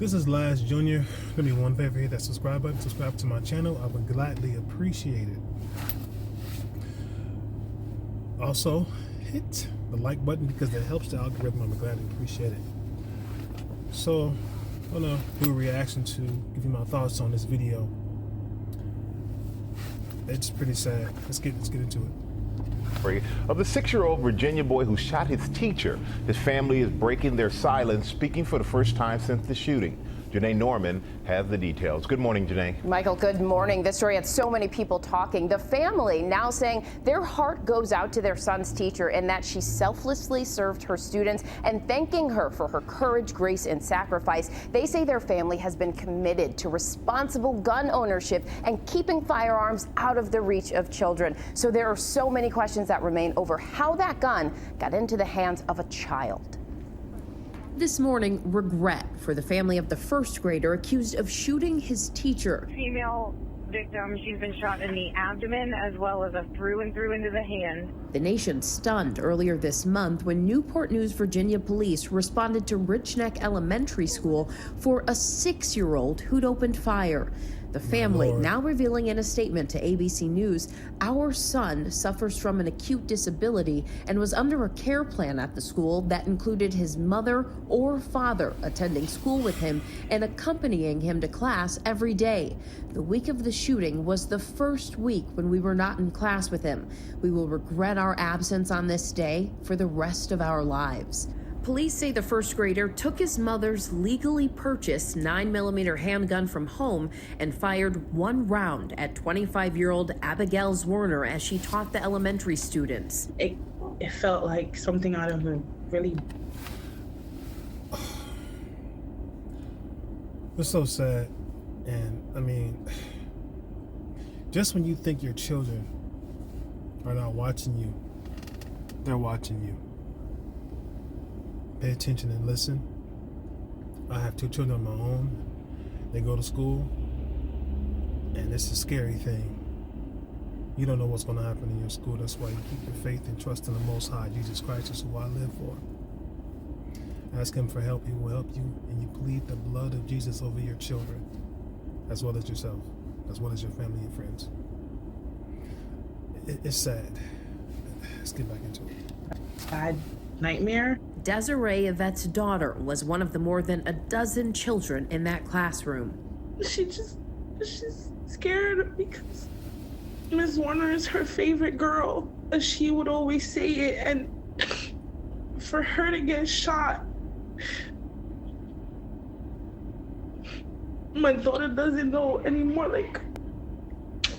This is Laz Jr. Give me one favor, hit that subscribe button, subscribe to my channel. I would gladly appreciate it. Also, hit the like button because that helps the algorithm. I would gladly appreciate it. So, I'm gonna do a reaction to give you my thoughts on this video. It's pretty sad. Let's get into it. Of the 6-year-old Virginia boy who shot his teacher. His family is breaking their silence, speaking for the first time since the shooting. Janae Norman has the details. Good morning, Janae. Michael, good morning. This story had so many people talking. The family now saying their heart goes out to their son's teacher and that she selflessly served her students and thanking her for her courage, grace, and sacrifice. They say their family has been committed to responsible gun ownership and keeping firearms out of the reach of children. So there are so many questions that remain over how that gun got into the hands of a child. This morning, regret for the family of the first grader accused of shooting his teacher. Female victim, she's been shot in the abdomen as well as a through and through into the hand. The nation stunned earlier this month when Newport News, Virginia police responded to Rich Neck Elementary School for a 6-year-old who'd opened fire. The family now revealing in a statement to ABC News, our son suffers from an acute disability and was under a care plan at the school that included his mother or father attending school with him and accompanying him to class every day. The week of the shooting was the first week when we were not in class with him. We will regret our absence on this day for the rest of our lives. Police say the first grader took his mother's legally purchased 9mm handgun from home and fired one round at 25-year-old Abigail Zwerner as she taught the elementary students. It felt like something out of a really... It's so sad. And I mean, just when you think your children are not watching you, they're watching you. Pay attention and listen. I have 2 children of my own. They go to school, and it's a scary thing. You don't know what's going to happen in your school. That's why you keep your faith and trust in the Most High. Jesus Christ is who I live for. Ask Him for help. He will help you, and you plead the blood of Jesus over your children, as well as yourself, as well as your family and friends. It's sad. Let's get back into it. bad nightmare. Desiree Yvette's daughter was one of the more than a dozen children in that classroom. She's scared because Ms. Warner is her favorite girl. She would always say it, and for her to get shot, my daughter doesn't know anymore, like,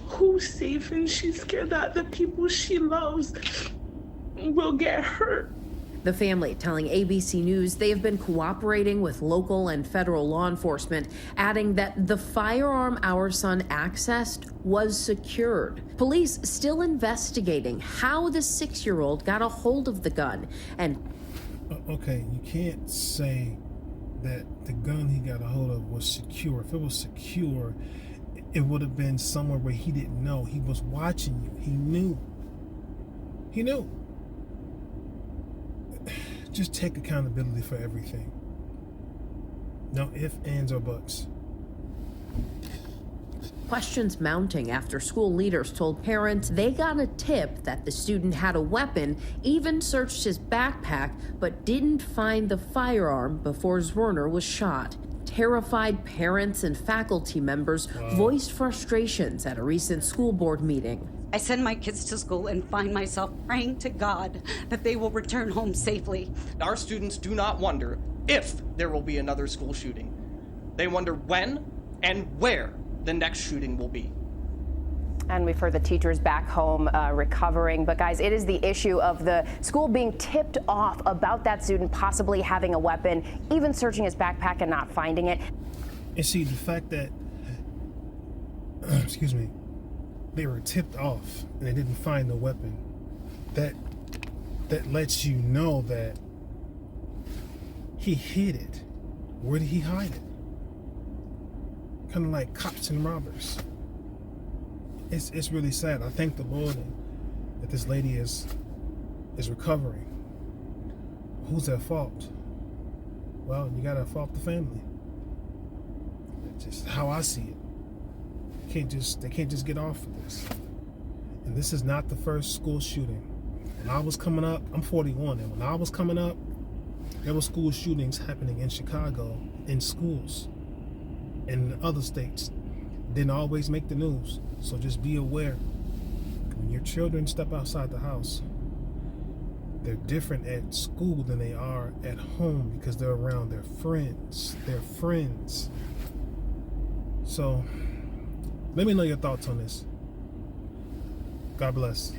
who's safe, and she's scared that the people she loves will get hurt. The family telling ABC News they have been cooperating with local and federal law enforcement, adding that the firearm our son accessed was secured. Police still investigating how the 6-year-old got a hold of the gun. And okay, you can't say that the gun he got a hold of was secure. If it was secure, it would have been somewhere where he didn't know. He was watching you. He knew. He knew. Just take accountability for everything. No ifs, ands, or buts. questions mounting after school leaders told parents they got a tip that the student had a weapon, even searched his backpack, but didn't find the firearm before Zwerner was shot. Terrified parents and faculty members voiced frustrations at a recent school board meeting. I send my kids to school and find myself praying to God that they will return home safely. Our students do not wonder if there will be another school shooting. They wonder when and where the next shooting will be. And we've heard the teachers back home recovering. But guys, it is the issue of the school being tipped off about that student possibly having a weapon, even searching his backpack and not finding it. And see, the fact that, excuse me, they were tipped off and they didn't find the weapon, that lets you know that he hid it. Where did he hide it? Kind of like cops and robbers. It's really sad. I thank the Lord that this lady is recovering. Who's at fault? Well, you gotta fault the family. just how I see it. They can't just get off of this. And this is not the first school shooting. When I was coming up, I'm 41, and when I was coming up, there were school shootings happening in Chicago, in schools, in other states. Didn't always make the news. So just be aware. When your children step outside the house, they're different at school than they are at home because they're around their friends. So let me know your thoughts on this. God bless.